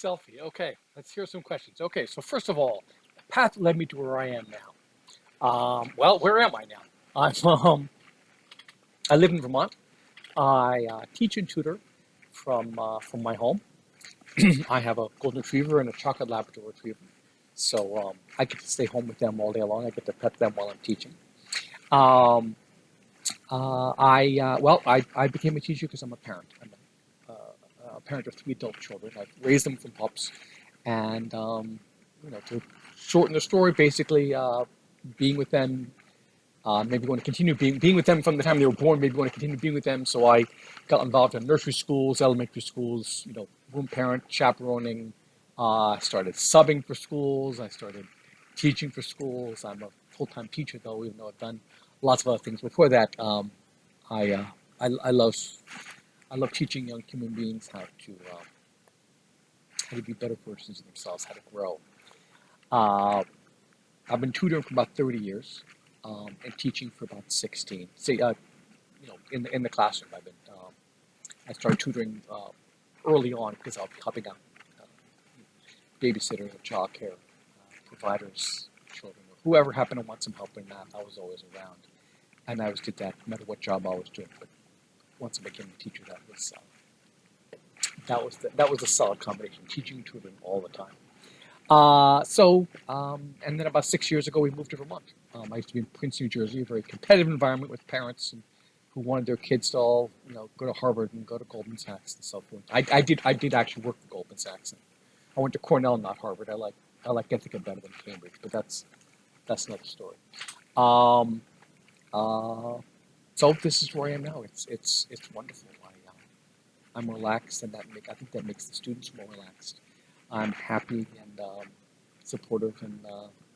Selfie. Okay, let's hear some questions. Okay, so first of all, the path led me to where I am now. Well, where am I now? I live in Vermont. I teach and tutor from my home. I have a golden retriever and a chocolate Labrador retriever, so I get to stay home with them all day long. I get to pet them while I'm teaching. Um, I became a teacher because I'm a parent. I'm a parent of three adult children. I've raised them from pups, and to shorten the story, basically, being with them, maybe want to continue being with them from the time they were born. Maybe want to continue being with them. So I got involved in nursery schools, elementary schools. Room parent, chaperoning. I started subbing for schools. I started teaching for schools. I'm a full-time teacher, though, even though I've done lots of other things before that. I, uh, I love teaching young human beings how to be better versions of themselves, how to grow. Uh, I've been tutoring for about 30 years, and teaching for about 16. See, in the classroom, I started tutoring early on because I'll be helping out uh, babysitters or childcare providers, children, or whoever happened to want some help in math. I was always around, and I always did that, no matter what job I was doing. But once I became a teacher, that was a solid combination, teaching and tutoring all the time. And then about 6 years ago, we moved to Vermont. I used to be in Prince, New Jersey, a very competitive environment with parents who wanted their kids to all, go to Harvard and go to Goldman Sachs and so forth. I did actually work for Goldman Sachs. And I went to Cornell, not Harvard. I like Ithaca better than Cambridge, but that's another story. Um, uh, so this is where I am now. It's wonderful. I'm relaxed, and I think that makes the students more relaxed. I'm happy and supportive and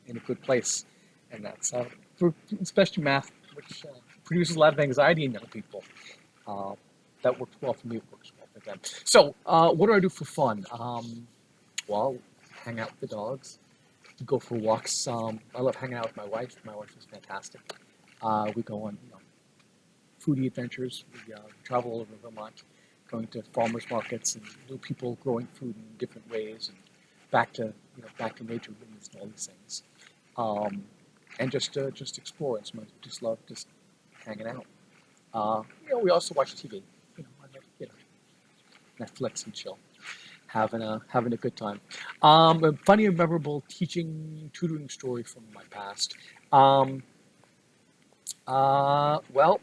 in a good place, and that's for especially math, which produces a lot of anxiety in young people. Uh, that works well for me. It works well for them. So, what do I do for fun? Well, hang out with the dogs, go for walks. I love hanging out with my wife. My wife is fantastic. We go on foodie adventures. We travel all over Vermont, going to farmers markets and new people growing food in different ways, and back to nature rooms and all these things, and just explore. And so I just love just hanging out. We also watch TV. I love Netflix and chill, having a good time. A funny and memorable tutoring story from my past. Um, well,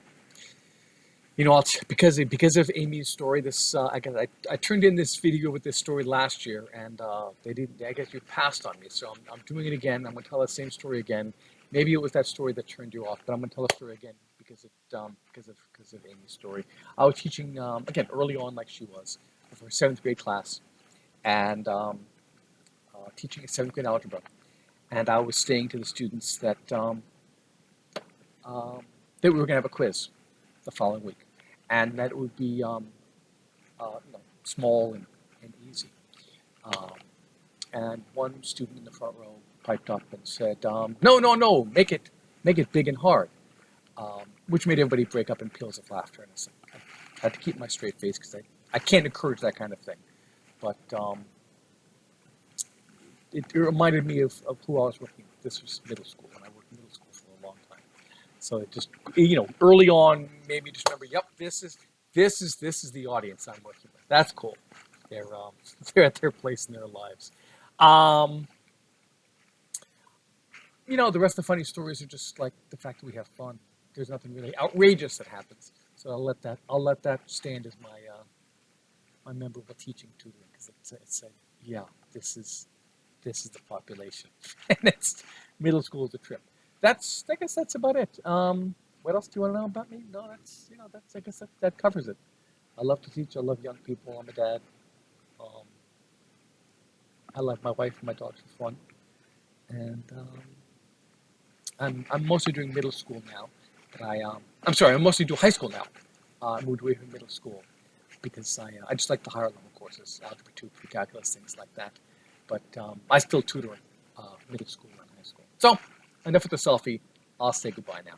because of Amy's story, this I turned in this video with this story last year, and they didn't. I guess you passed on me, so I'm doing it again. I'm going to tell the same story again. Maybe it was that story that turned you off, but I'm going to tell the story again because of Amy's story. I was teaching again early on, like she was, for a seventh grade class, and teaching a seventh grade algebra, and I was saying to the students um, that we were going to have a quiz the following week, and that it would be small and easy. Um, and one student in the front row piped up and said, "No, no, no! Make it big and hard," which made everybody break up in peals of laughter. And I had to keep my straight face because I can't encourage that kind of thing. But it reminded me of who I was working with. This was middle school, and I worked in middle school for a long time. So it just, early on made me just remember, yep, this is the audience I'm working with. That's cool. They're they're at their place in their lives. Um, the rest of the funny stories are just like the fact that we have fun. There's nothing really outrageous that happens. So I'll let that stand as my memorable teaching tutoring, because it's a yeah, this is this is the population, and it's middle school is a trip. I guess that's about it. What else do you want to know about me? No, that's I guess that covers it. I love to teach. I love young people. I'm a dad. Um, I like my wife and my dogs for fun, and I'm mostly doing middle school now. But I'm sorry, I'm mostly doing high school now. I moved away from middle school because I just like the higher level courses, algebra two, pre-calculus, things like that. But I still tutor middle school and high school. So enough with the selfie. I'll say goodbye now.